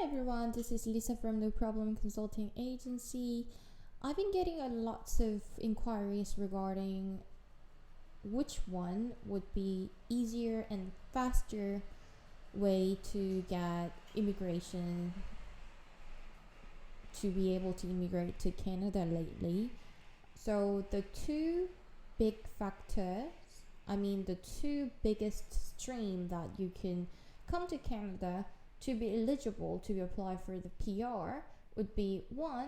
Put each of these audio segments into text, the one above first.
everyone, this is Lisa from Nohproblem Consulting Agency. I've been getting lots of inquiries regarding which one would be easier and faster way to get immigration, to be able to immigrate to Canada lately. So the two biggest stream that you can come to Canada to be eligible to apply for the PR would be one,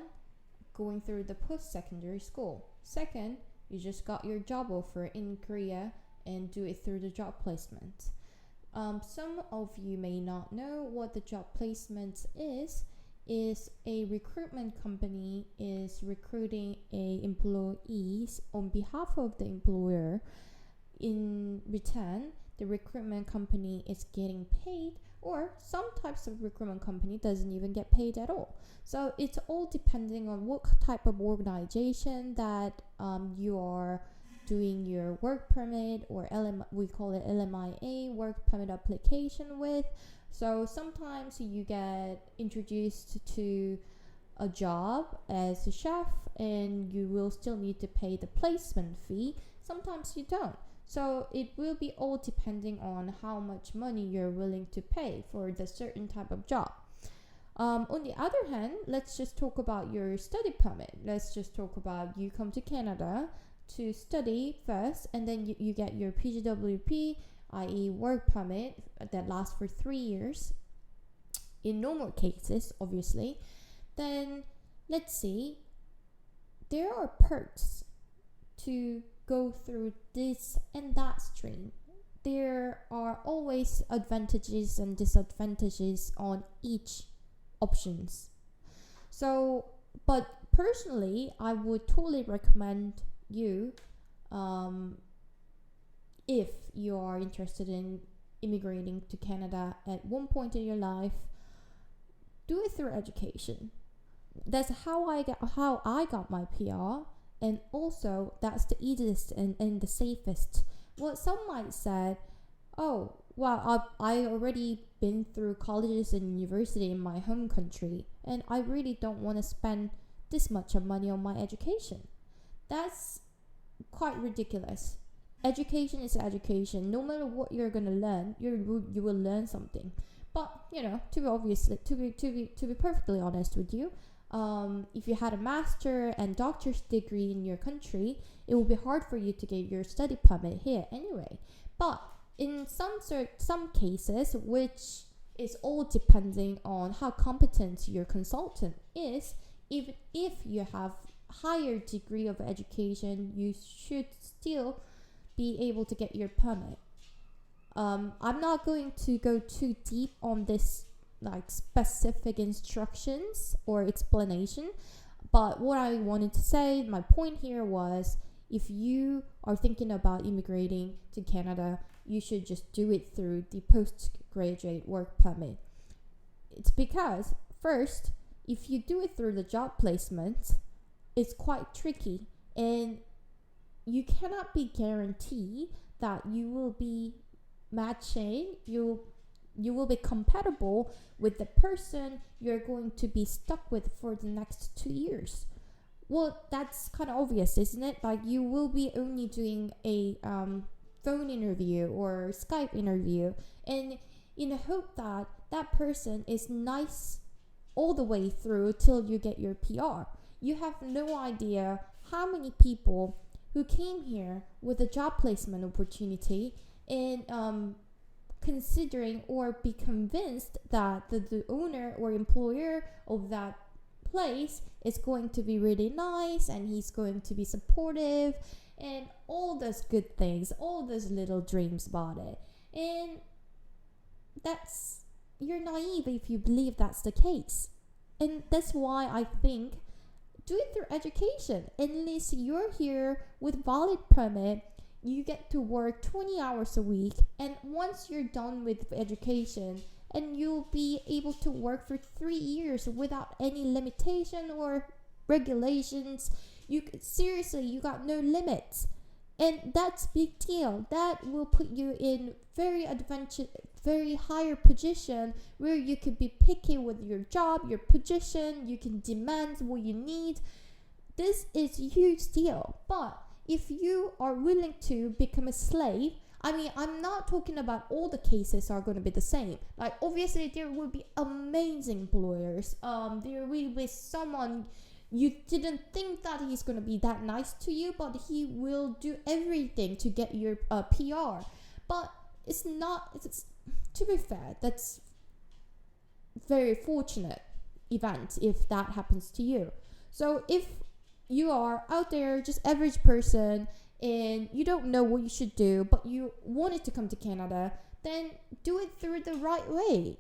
going through the post-secondary school. Second, you just got your job offer in Korea and do it through the job placement. Some of you may not know what the job placement is a recruitment company is recruiting employees on behalf of the employer. In return, the recruitment company is getting paid, or some types of recruitment company doesn't even get paid at all. So it's all depending on what type of organization that you are doing your work permit or we call it LMIA, work permit application with. So sometimes you get introduced to a job as a chef and you will still need to pay the placement fee. Sometimes you don't. So it will be all depending on how much money you're willing to pay for the certain type of job. On the other hand, let's just talk about your study permit. Let's just talk about you come to Canada to study first, and then you get your PGWP, i.e. work permit that lasts for 3 years. In normal cases, obviously, then let's see, there are perks to go through this and that stream. There are always advantages and disadvantages on each options. So, but personally, I would totally recommend you, if you are interested in immigrating to Canada at one point in your life, do it through education. That's how I got my PR. And also, that's the easiest and the safest. Well, some might say, oh, well, I already been through colleges and university in my home country, and I really don't want to spend this much of money on my education. That's quite ridiculous. Education is education. No matter what you're gonna learn, you will learn something. But to be perfectly honest with you, if you had a master and doctor's degree in your country, it will be hard for you to get your study permit here anyway. But in some cases, which is all depending on how competent your consultant is, even if you have higher degree of education, you should still be able to get your permit. I'm not going to go too deep on this like specific instructions or explanation, but what I wanted to say, my point here was, if you are thinking about immigrating to Canada, you should just do it through the postgraduate work permit. It's because first, if you do it through the job placement, it's quite tricky and you cannot be guaranteed that you will be matching, you will be compatible with the person you're going to be stuck with for the next 2 years. Well, that's kind of obvious, isn't it? Like, you will be only doing a phone interview or Skype interview, and in the hope that that person is nice all the way through till you get your PR. You have no idea how many people who came here with a job placement opportunity and considering or be convinced that the owner or employer of that place is going to be really nice and he's going to be supportive and all those good things, all those little dreams about it. And you're naive if you believe that's the case. And that's why I think do it through education. Unless you're here with valid permit, you get to work 20 hours a week, and once you're done with education, and you'll be able to work for 3 years without any limitation or regulations. You got no limits. And that's big deal. That will put you in very higher position where you could be picky with your job, your position, you can demand what you need. This is a huge deal. But if you are willing to become a slave, I mean, I'm not talking about all the cases are going to be the same. Like, obviously, there will be amazing employers. There will be someone you didn't think that he's going to be that nice to you, but he will do everything to get your PR. But it's to be fair, that's very fortunate event if that happens to you. So if you are out there, just average person, and you don't know what you should do, but you wanted to come to Canada, then do it through the right way.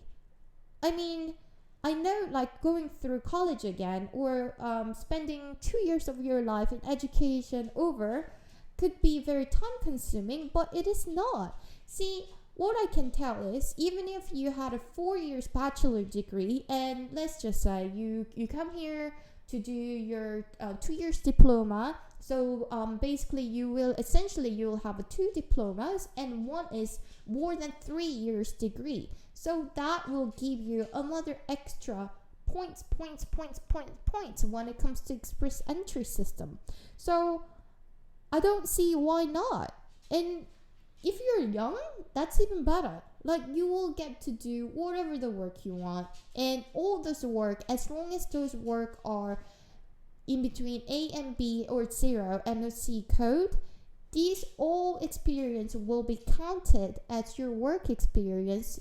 I mean, I know, like, going through college again or spending 2 years of your life in education over could be very time consuming, but it is not. See, what I can tell is, even if you had a 4 years bachelor degree, and let's just say you come here to do your 2 years diploma, so basically you'll have 2 diplomas, and one is more than 3 years degree. So that will give you another extra points when it comes to express entry system. So I don't see why not. And if you're young, that's even better. Like, you will get to do whatever the work you want, and all this work, as long as those work are in between A and B or 0 NOC code, these all experience will be counted as your work experience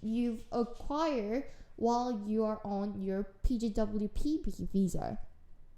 you've acquired while you are on your PGWPB visa.